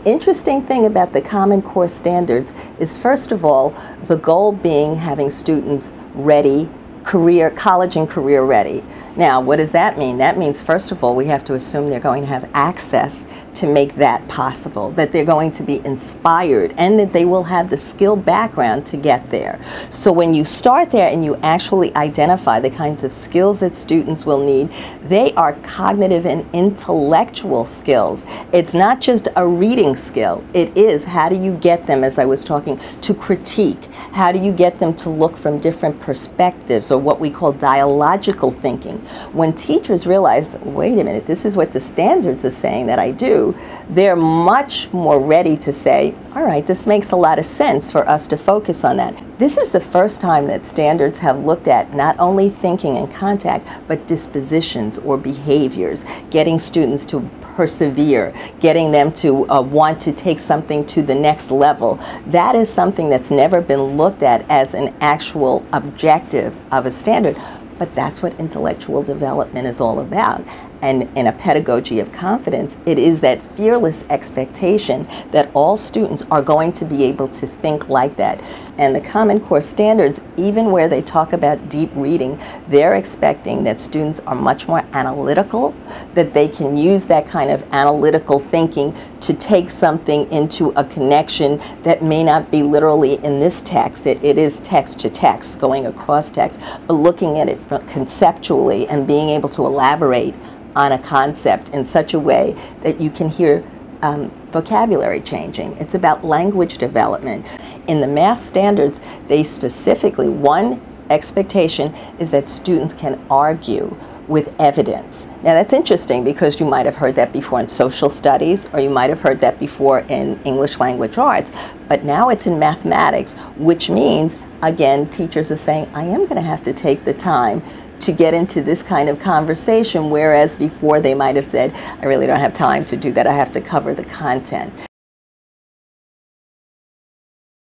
interesting thing about the Common Core standards is, first of all, the goal being having students ready, college and career ready. Now, what does that mean? That means, first of all, we have to assume they're going to have access to make that possible, that they're going to be inspired, and that they will have the skill background to get there. So when you start there and you actually identify the kinds of skills that students will need, they are cognitive and intellectual skills. It's not just a reading skill. It is, how do you get them, as I was talking, to critique? How do you get them to look from different perspectives, or what we call dialogical thinking? When teachers realize, wait a minute, this is what the standards are saying that I do, they're much more ready to say, all right, this makes a lot of sense for us to focus on that. This is the first time that standards have looked at not only thinking and contact, but dispositions or behaviors, getting students to persevere, getting them to want to take something to the next level. That is something that's never been looked at as an actual objective of a standard, but that's what intellectual development is all about. And in a pedagogy of confidence, it is that fearless expectation that all students are going to be able to think like that. And the Common Core standards, even where they talk about deep reading, they're expecting that students are much more analytical, that they can use that kind of analytical thinking to take something into a connection that may not be literally in this text. It is text to text, going across text, but looking at it conceptually and being able to elaborate on a concept in such a way that you can hear vocabulary changing. It's about language development. In the math standards, they specifically, one expectation is that students can argue with evidence. Now that's interesting, because you might have heard that before in social studies, or you might have heard that before in English language arts, but now it's in mathematics, which means, again, teachers are saying, I am going to have to take the time to get into this kind of conversation, whereas before they might have said, I really don't have time to do that, I have to cover the content.